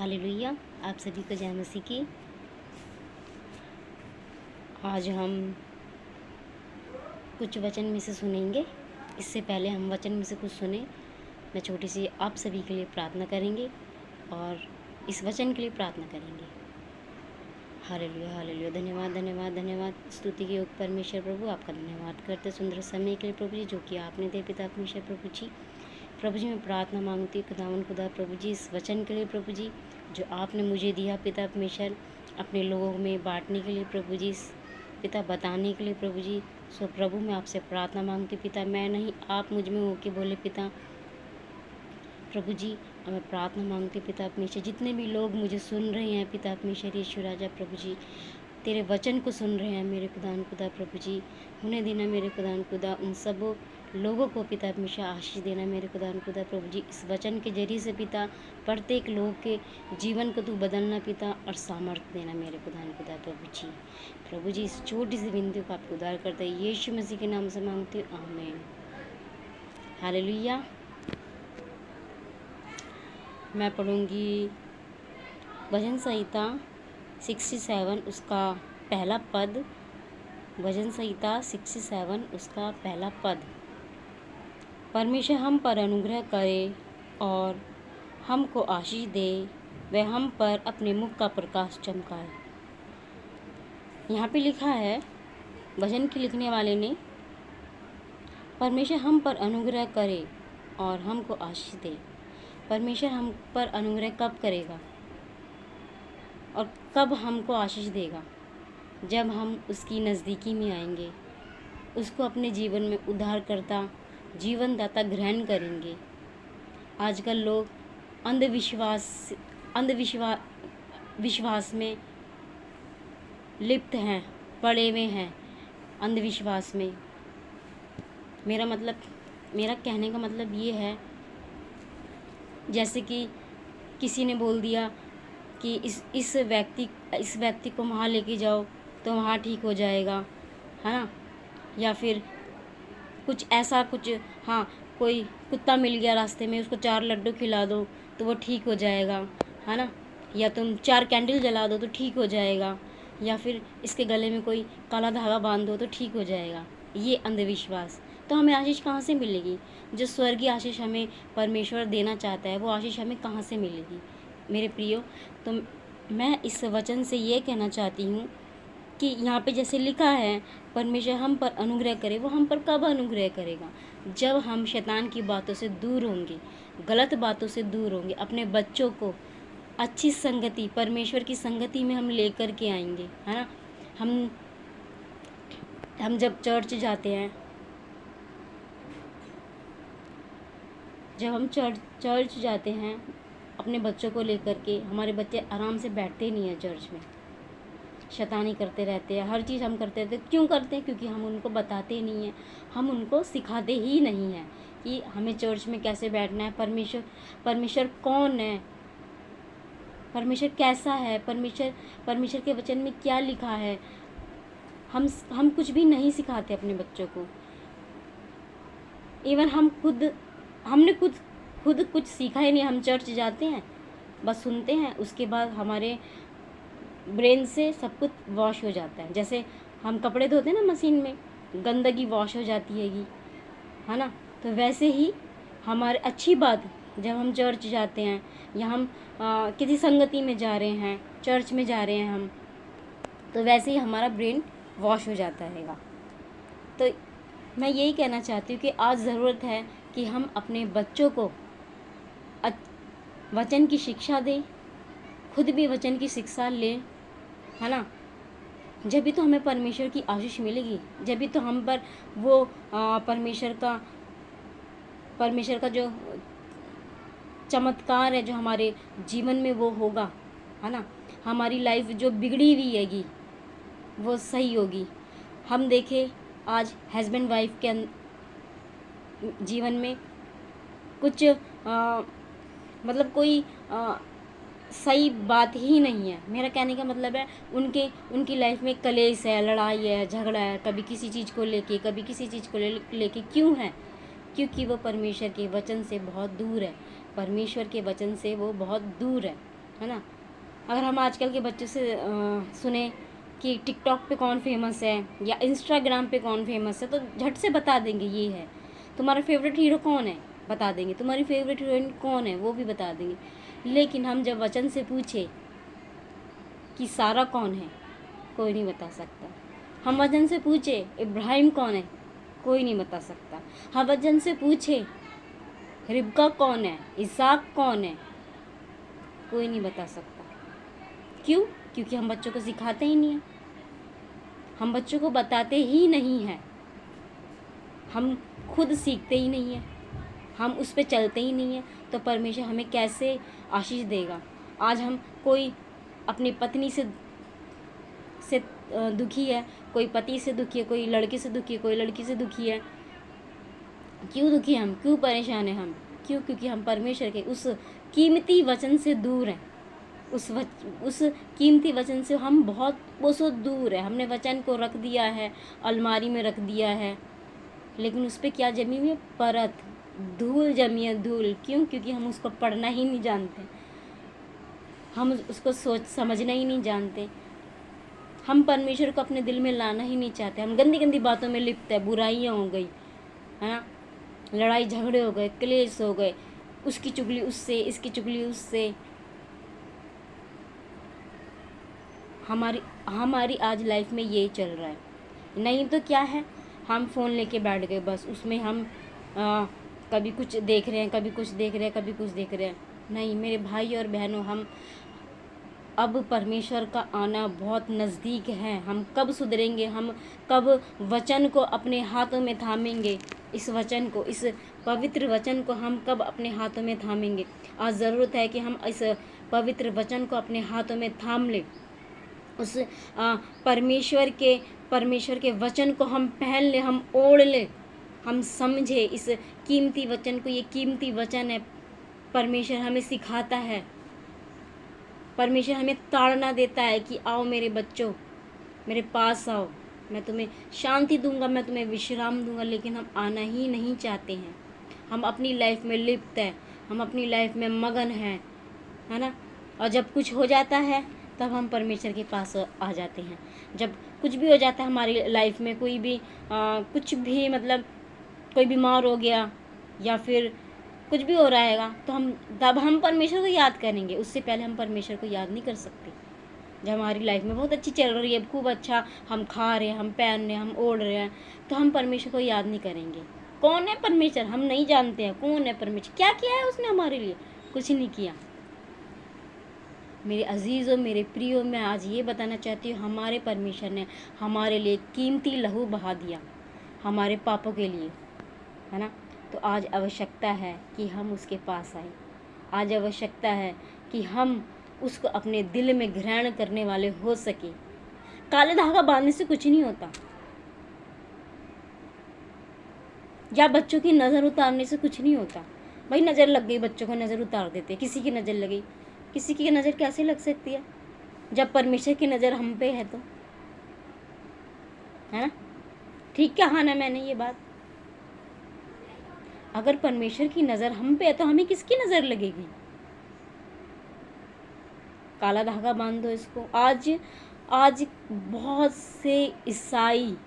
Hallelujah. आप सभी को जय मसीह की। आज हम कुछ वचन में से सुनेंगे। इससे पहले हम वचन में से कुछ सुने, मैं छोटी सी आप सभी के लिए प्रार्थना करेंगे और इस वचन के लिए प्रार्थना करेंगे। Hallelujah hallelujah. धन्यवाद धन्यवाद धन्यवाद। स्तुति के योग परमेश्वर प्रभु, आपका धन्यवाद करते सुंदर समय के लिए प्रभु जी, जो कि आपने दे पिता परमेश्वर प्रभु जी। प्रभु जी, मैं प्रार्थना मांगती हूँ खुदावन खुदा प्रभु जी, इस वचन के लिए प्रभु जी, जो आपने मुझे दिया पिता परमेश्वर, अपने लोगों में बांटने के लिए प्रभु जी, पिता बताने के लिए प्रभु जी। सो प्रभु, मैं आपसे प्रार्थना मांगती हूँ पिता, मैं नहीं आप मुझ में होके बोले पिता प्रभु जी। और मैं प्रार्थना मांगती हूँ पिता परमेश्वर, जितने भी लोग मुझे सुन रहे हैं पिता परमेश्वर यीशु राजा प्रभु जी, तेरे वचन को सुन रहे हैं मेरे खुदान खुदा प्रभु जी, उन्हें देना मेरे खुदान खुदा, उन सब लोगों को पिता परमेश्वर आशीष देना मेरे खुदान खुदा प्रभु जी। इस वचन के जरिए से पिता प्रत्येक लोग के जीवन को तू बदलना पिता, और सामर्थ्य देना मेरे खुदान खुदा प्रभु जी। प्रभु जी, इस छोटी सी विनती को आपको उद्धार करते हैं यीशु मसीह के नाम से मांगती हूँ, आमीन। हालेलुया। मैं पढ़ूंगी भजन संहिता 67 उसका पहला पद। भजन संहिता 67 उसका पहला पद। परमेश्वर हम पर अनुग्रह करे और हमको आशीष दे, वह हम पर अपने मुख का प्रकाश चमकाए। यहाँ पे लिखा है भजन के लिखने वाले ने, परमेश्वर हम पर अनुग्रह करे और हमको आशीष दे। परमेश्वर हम पर अनुग्रह कब करेगा और कब हमको आशीष देगा? जब हम उसकी नज़दीकी में आएंगे, उसको अपने जीवन में उद्धारकर्ता जीवनदाता ग्रहण करेंगे। आजकल लोग विश्वास में लिप्त हैं, पड़े हुए हैं अंधविश्वास में। मेरा कहने का मतलब ये है, जैसे कि किसी ने बोल दिया कि इस व्यक्ति को वहाँ लेके जाओ तो वहाँ ठीक हो जाएगा, है ना। या फिर हाँ, कोई कुत्ता मिल गया रास्ते में, उसको 4 लड्डू खिला दो तो वो ठीक हो जाएगा, है ना। या तुम 4 कैंडल जला दो तो ठीक हो जाएगा, या फिर इसके गले में कोई काला धागा बांध दो तो ठीक हो जाएगा। ये अंधविश्वास। तो हमें आशीष कहाँ से मिलेगी? जो स्वर्गीय आशीष हमें परमेश्वर देना चाहता है, वो आशीष हमें कहाँ से मिलेगी मेरे प्रियो? तो मैं इस वचन से ये कहना चाहती हूँ कि यहाँ पे जैसे लिखा है, परमेश्वर हम पर अनुग्रह करे। वो हम पर कब अनुग्रह करेगा? जब हम शैतान की बातों से दूर होंगे, गलत बातों से दूर होंगे, अपने बच्चों को अच्छी संगति, परमेश्वर की संगति में हम लेकर के आएंगे, है ना। हम जब चर्च जाते हैं, चर्च जाते हैं अपने बच्चों को लेकर के, हमारे बच्चे आराम से बैठते नहीं हैं चर्च में, शैतानी करते रहते हैं, हर चीज़ हम करते रहते हैं। क्यों करते हैं? क्योंकि हम उनको बताते नहीं हैं, हम उनको सिखाते ही नहीं हैं कि हमें चर्च में कैसे बैठना है, परमेश्वर कौन है, परमेश्वर कैसा है, परमेश्वर के वचन में क्या लिखा है। हम कुछ भी नहीं सिखाते अपने बच्चों को। इवन हमने खुद कुछ सीखा ही नहीं। हम चर्च जाते हैं, बस सुनते हैं, उसके बाद हमारे ब्रेन से सब कुछ वॉश हो जाता है। जैसे हम कपड़े धोते हैं ना मशीन में, गंदगी वॉश हो जाती है ना। तो वैसे ही हमारे अच्छी बात, जब हम चर्च जाते हैं या हम किसी संगति में जा रहे हैं, चर्च में जा रहे हैं हम, तो वैसे ही हमारा ब्रेन वॉश हो जाता रहेगा। तो मैं यही कहना चाहती हूँ कि आज ज़रूरत है कि हम अपने बच्चों को वचन की शिक्षा दें, खुद भी वचन की शिक्षा लें, है ना। जब भी तो हमें परमेश्वर की आशीष मिलेगी, जब भी तो हम पर वो परमेश्वर का जो चमत्कार है, जो हमारे जीवन में वो होगा, है ना। हमारी लाइफ जो बिगड़ी हुई हैगी वो सही होगी। हम देखें आज हस्बैंड वाइफ के जीवन में कुछ कोई सही बात ही नहीं है। मेरा कहने का मतलब है, उनकी लाइफ में कलेश है, लड़ाई है, झगड़ा है, कभी किसी चीज़ को लेके, कभी किसी चीज़ को लेके। क्यों है? क्योंकि वो परमेश्वर के वचन से बहुत दूर है, परमेश्वर के वचन से वो बहुत दूर है। है ना। अगर हम आजकल के बच्चों से सुने कि टिकटॉक पे कौन फेमस है या इंस्टाग्राम पे कौन फेमस है, तो झट से बता देंगे ये है। तुम्हारा फेवरेट हीरो कौन है, बता देंगे। तुम्हारी फेवरेट हीरोइन कौन है, वो भी बता देंगे। लेकिन हम जब वचन से पूछे कि सारा कौन है, कोई नहीं बता सकता। हम वचन से पूछे इब्राहिम कौन है, कोई नहीं बता सकता। हम वचन से पूछे रिबका कौन है, इसाक कौन है, कोई नहीं बता सकता। क्यों? क्योंकि हम बच्चों को सिखाते ही नहीं हैं, हम बच्चों को बताते ही नहीं हैं, हम खुद सीखते ही नहीं हैं, हम उस पर चलते ही नहीं हैं। तो परमेश्वर हमें कैसे आशीष देगा? आज हम कोई अपनी पत्नी से दुखी है, कोई पति से दुखी है, कोई लड़के से दुखी है, कोई लड़की से दुखी है। क्यों दुखी हैं हम, क्यों परेशान हैं हम? क्यों? क्योंकि हम परमेश्वर के उस कीमती वचन से दूर हैं। उस कीमती वचन से हम बहुत कोसों दूर है। हमने वचन को रख दिया है, अलमारी में रख दिया है, लेकिन उस पर क्या जमी हुई है? परत, धूल जमी है, धूल। क्यों? क्योंकि हम उसको पढ़ना ही नहीं जानते, हम उसको सोच समझना ही नहीं जानते, हम परमेश्वर को अपने दिल में लाना ही नहीं चाहते। हम गंदी गंदी बातों में लिप्त है, बुराइयाँ हो गई, है ना, लड़ाई झगड़े हो गए, क्लेश हो गए, उसकी चुगली उससे, इसकी चुगली उससे। हमारी आज लाइफ में ये चल रहा है। नहीं तो क्या है, हम फ़ोन लेके बैठ गए, बस उसमें हम कभी कुछ देख रहे हैं, कभी कुछ देख रहे हैं, कभी कुछ देख रहे हैं। नहीं मेरे भाई और बहनों, हम अब परमेश्वर का आना बहुत नज़दीक है। हम कब सुधरेंगे, हम कब वचन को अपने हाथों में थामेंगे, इस वचन को, इस पवित्र वचन को हम कब अपने हाथों में थामेंगे? आज ज़रूरत है कि हम इस पवित्र वचन को अपने हाथों में थाम लें। उस परमेश्वर के वचन को हम पहन लें, हम ओढ़ लें, हम समझे इस कीमती वचन को। ये कीमती वचन है, परमेश्वर हमें सिखाता है, परमेश्वर हमें ताड़ना देता है कि आओ मेरे बच्चों, मेरे पास आओ, मैं तुम्हें शांति दूंगा, मैं तुम्हें विश्राम दूंगा। लेकिन हम आना ही नहीं चाहते हैं, हम अपनी लाइफ में लिप्त हैं, हम अपनी लाइफ में मगन हैं, है ना। और जब कुछ हो जाता है तब हम परमेश्वर के पास आ जाते हैं। जब कुछ भी हो जाता है हमारी लाइफ में, कोई भी कुछ भी, मतलब कोई बीमार हो गया या फिर कुछ भी हो रहा है, तो तब हम परमेश्वर को याद करेंगे। उससे पहले हम परमेश्वर को याद नहीं कर सकते। जब हमारी लाइफ में बहुत अच्छी चल रही है, खूब अच्छा हम खा रहे हैं, हम पहन रहे हैं, हम ओढ़ रहे हैं, तो हम परमेश्वर को याद नहीं करेंगे। कौन है परमेश्वर, हम नहीं जानते हैं कौन है परमेश्वर, क्या किया है उसने हमारे लिए, कुछ नहीं किया। मेरे अजीज़ों, मेरे प्रियो, मैं आज ये बताना चाहती हूँ, हमारे परमेश्वर ने हमारे लिए कीमती लहू बहा दिया, हमारे पापों के लिए, है ना। तो आज आवश्यकता है कि हम उसके पास आए। आज आवश्यकता है कि हम उसको अपने दिल में ग्रहण करने वाले हो सके। काले धागा बांधने से कुछ नहीं होता, या बच्चों की नज़र उतारने से कुछ नहीं होता। भाई नज़र लग गई, बच्चों को नज़र उतार देते, किसी की नज़र लगी, किसी की नज़र कैसे लग सकती है जब परमेश्वर की नज़र हम पे है, तो है ना। ठीक कहा ना मैंने ये बात? अगर परमेश्वर की नज़र हम पे है तो हमें किसकी नज़र लगेगी? काला धागा बांध दो इसको। आज बहुत से ईसाई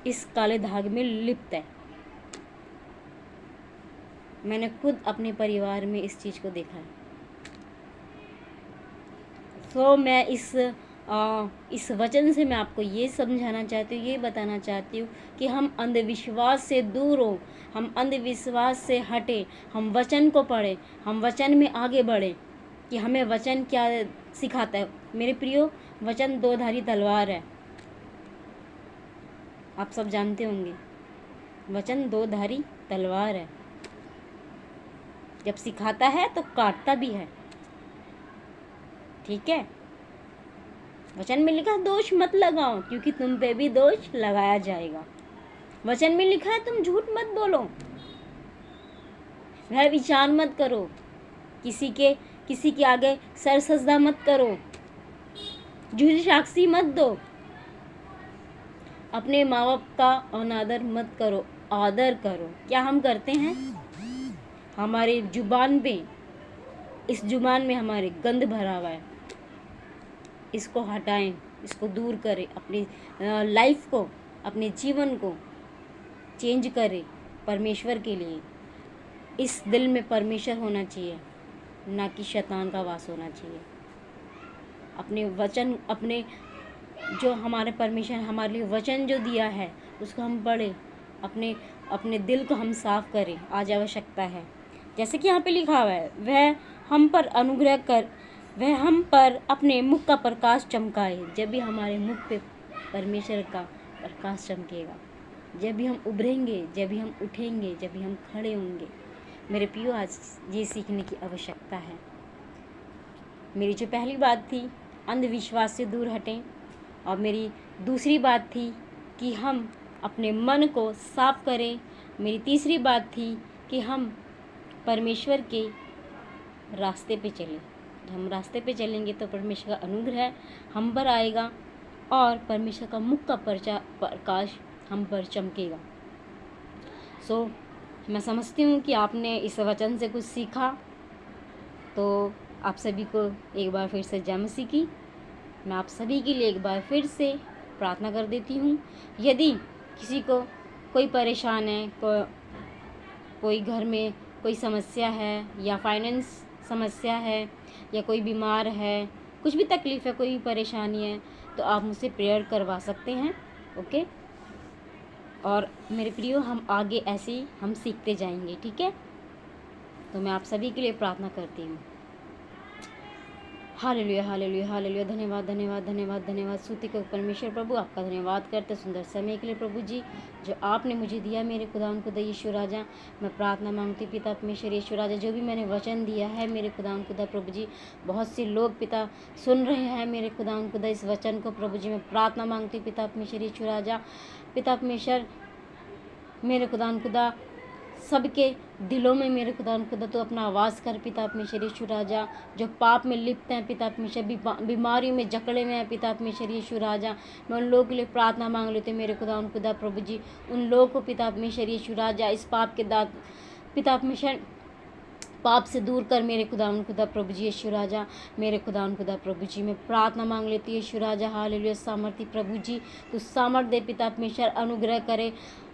इस काले धागे में लिप्त है। मैंने खुद अपने परिवार में इस चीज़ को देखा है। तो मैं इस वचन से मैं आपको ये समझाना चाहती हूँ, ये बताना चाहती हूँ कि हम अंधविश्वास से दूर हो, हम अंधविश्वास से हटे, हम वचन को पढ़ें, हम वचन में आगे बढ़ें कि हमें वचन क्या सिखाता है। मेरे प्रियो, वचन दो धारी तलवार है, आप सब जानते होंगे। वचन दो धारी तलवार है, जब सिखाता है तो काटता भी है, ठीक है। वचन में लिखा दोष मत लगाओ, क्योंकि तुम पे भी दोष लगाया जाएगा। वचन में लिखा है तुम झूठ मत बोलो, वह विचार मत करो, किसी के आगे सर सजदा मत करो, झूठी साक्षी मत दो, अपने माँ बाप का अनादर मत करो, आदर करो। क्या हम करते हैं? हमारे जुबान पे इस जुबान में हमारे गंद भरा हुआ है, इसको हटाएं, इसको दूर करें, अपनी लाइफ को, अपने जीवन को चेंज करें परमेश्वर के लिए। इस दिल में परमेश्वर होना चाहिए, ना कि शैतान का वास होना चाहिए। अपने वचन, अपने जो हमारे परमेश्वर हमारे लिए वचन जो दिया है उसको हम पढ़ें, अपने अपने दिल को हम साफ करें। आज आवश्यकता है, जैसे कि यहाँ पे लिखा हुआ है, वह हम पर अनुग्रह कर, वह हम पर अपने मुख का प्रकाश चमकाए। जब भी हमारे मुख पे परमेश्वर का प्रकाश चमकेगा, जब भी हम उभरेंगे, जब भी हम उठेंगे, जब भी हम खड़े होंगे। मेरे प्रियो, आज ये सीखने की आवश्यकता है। मेरी जो पहली बात थी, अंधविश्वास से दूर हटें, और मेरी दूसरी बात थी कि हम अपने मन को साफ करें। मेरी तीसरी बात थी कि हम परमेश्वर के रास्ते पे चलें। हम रास्ते पे चलेंगे तो परमेश्वर का अनुग्रह हम पर आएगा और परमेश्वर का मुख का प्रकाश हम पर चमकेगा। मैं समझती हूँ कि आपने इस वचन से कुछ सीखा। तो आप सभी को एक बार फिर से जय मसीह की। मैं आप सभी के लिए एक बार फिर से प्रार्थना कर देती हूँ। यदि किसी को कोई परेशान है, कोई घर में कोई समस्या है, या फाइनेंस समस्या है, या कोई बीमार है, कुछ भी तकलीफ़ है, कोई भी परेशानी है, तो आप मुझसे प्रेयर करवा सकते हैं। ओके, और मेरे प्रियो, हम आगे ऐसे ही हम सीखते जाएंगे, ठीक है। तो मैं आप सभी के लिए प्रार्थना करती हूँ। Hallelujah, hallelujah, hallelujah. धन्यवाद, धन्यवाद, धन्यवाद, धन्यवाद। स्तुति को परमेश्वर प्रभु, आपका धन्यवाद करते सुंदर समय के लिए प्रभु जी, जो आपने मुझे दिया मेरे खुदावन खुदा यीशु राजा। मैं प्रार्थना मांगती पिता परमेश्वर यीशु राजा, जो भी मैंने वचन दिया है मेरे खुदावन खुदा प्रभु जी, बहुत से लोग पिता सुन रहे हैं मेरे खुदावन खुदा इस वचन को प्रभु जी। मैं प्रार्थना मांगती पिता परमेश्वर यीशु राजा, पिता परमेश्वर मेरे खुदावन खुदा, सबके दिलों में मेरे खुदा खुदा तो अपना आवाज़ कर पिता परमेश्वर यीशु राजा। जो पाप में लिप्त हैं पिता परमेश्वर, बीमारियों में जकड़े हुए हैं पिता परमेश्वर यीशु राजा, मैं उन लोगों के लिए प्रार्थना मांग लेती हूँ मेरे खुदा खुदा प्रभु जी। उन लोगों को पिता परमेश्वर यीशु राजा इस पाप के दांत पिता परमेश्वर पाप से दूर कर मेरे खुदा खुदा प्रभु जी यीशु राजा। मेरे खुदा खुदा प्रभु जी, मैं प्रार्थना मांग लेती हूँ यीशु राजा। हालेलुया, सामर्थी प्रभु जी, तू सामर्थ दे पिता परमेश्वर, अनुग्रह करे।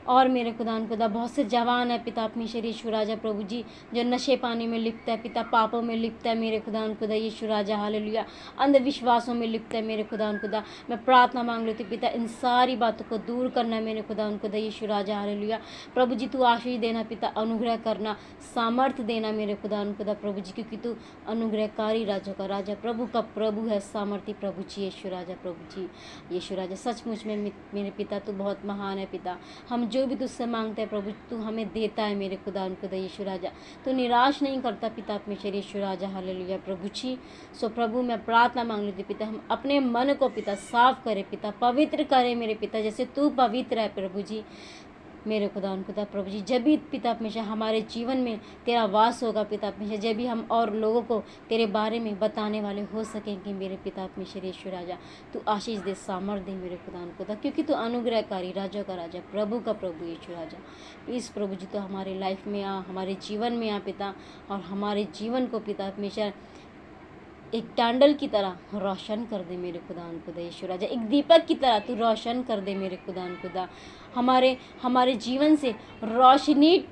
और मेरे खुदा खुदा बहुत से जवान है पिता परमेश्वर यीशु राजा प्रभु जी, जो नशे पानी में लिप्त है पिता, पापों में लिप्त है मेरे खुदा खुदा यीशु राजा। हालेलुया, अंधविश्वासों में लिप्त है मेरे खुदा खुदा। मैं प्रार्थना मांग लेती पिता, इन सारी बातों को दूर करना है मेरे खुदा खुदा यीशु राजा। हालेलुया प्रभु जी, तू आशीष देना पिता, अनुग्रह करना, सामर्थ देना मेरे खुदा खुदा प्रभु जी, क्योंकि तू अनुग्रहकारी राजा का राजा, प्रभु का प्रभु है, सामर्थी प्रभु जी यीशु राजा प्रभु जी यीशु राजा। सचमुच में मेरे पिता तू बहुत महान है पिता। हम जो भी तुझसे मांगते हैं प्रभु, तू हमें देता है मेरे खुदा खुदा यीशु राजा। तू निराश नहीं करता पिता परमेश्वर यीशु राजा। हालेलुया प्रभु जी। प्रभु, मैं प्रार्थना मांग लेती पिता, हम अपने मन को पिता साफ करे पिता, पवित्र करे मेरे पिता, जैसे तू पवित्र है प्रभु जी मेरे खुदा खुदा प्रभु जी। जब भी पिता परमेश्वर हमारे जीवन में तेरा वास होगा पिता परमेश्वर, जब भी हम और लोगों को तेरे बारे में बताने वाले हो सकेंगे मेरे पिता परमेश्वर यीशु राजा। तू आशीष दे, सामर्थ दे मेरे खुदा खुदा, क्योंकि तू अनुग्रहकारी राजा का राजा, प्रभु का प्रभु यीशु राजा। प्लीज़ प्रभु जी, तो हमारे लाइफ में आ, हमारे जीवन में आ पिता, और हमारे जीवन को पिता परमेश्वर एक कैंडल की तरह रोशन कर दे मेरे खुदा खुदा यीशु राजा। एक दीपक की तरह तू रोशन कर दे मेरे खुदा खुदा। हमारे जीवन से रोशनी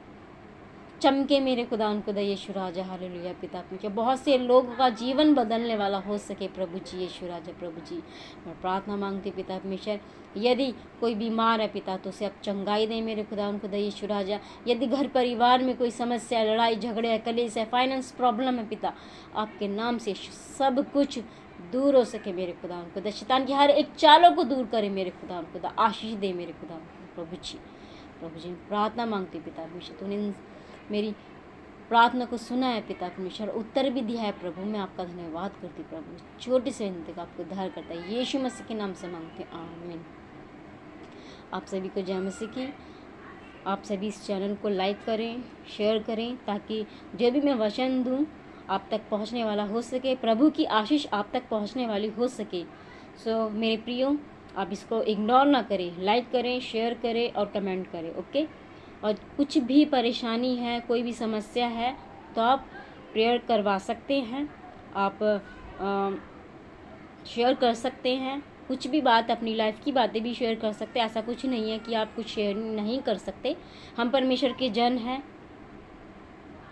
चमके मेरे खुदा खुदा यीशु राजा। हालेलुया पिता, क्योंकि बहुत से लोगों का जीवन बदलने वाला हो सके प्रभु जी यीशु राजा प्रभु जी। मैं प्रार्थना मांगती पिता परमेश्वर, यदि कोई बीमार है पिता तो उसे अब चंगाई दे मेरे खुदा खुदा यीशु राजा। यदि घर परिवार में कोई समस्या, लड़ाई झगड़े है, कलेश है, फाइनेंस प्रॉब्लम है पिता, आपके नाम से सब कुछ दूर हो सके मेरे खुदा खुदा। शैतान की हर एक चालों को दूर करे मेरे खुदा खुदा। आशीष दे मेरे खुदा प्रभु जी प्रभु जी। प्रार्थना मांगती पिता परमेश्वर, तूने मेरी प्रार्थना को सुना है पिता परमेश्वर, उत्तर भी दिया है प्रभु। मैं आपका धन्यवाद करती प्रभु। छोटी सी विनती का आपको उद्धार करता है यीशु मसीह के नाम से मांगते हैं, आमीन। आप सभी को जय मसीह की। आप सभी इस चैनल को लाइक करें, शेयर करें, ताकि जो भी मैं वचन दूं आप तक पहुंचने वाला हो सके, प्रभु की आशीष आप तक पहुंचने वाली हो सके। मेरे प्रियो, आप इसको इग्नोर ना करें, लाइक करें, शेयर करें और कमेंट करें, ओके। और कुछ भी परेशानी है, कोई भी समस्या है, तो आप प्रेयर करवा सकते हैं, आप शेयर कर सकते हैं, कुछ भी बात, अपनी लाइफ की बातें भी शेयर कर सकते हैं। ऐसा कुछ नहीं है कि आप कुछ शेयर नहीं कर सकते। हम परमेश्वर के जन हैं,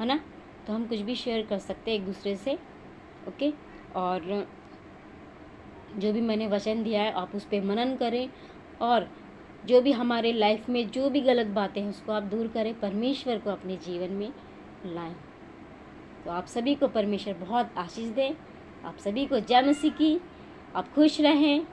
है ना, तो हम कुछ भी शेयर कर सकते हैं एक दूसरे से। ओके, और जो भी मैंने वचन दिया है आप उस पर मनन करें, और जो भी हमारे लाइफ में जो भी गलत बातें हैं उसको आप दूर करें, परमेश्वर को अपने जीवन में लाएं। तो आप सभी को परमेश्वर बहुत आशीष दें। आप सभी को जय मसीह की। आप खुश रहें,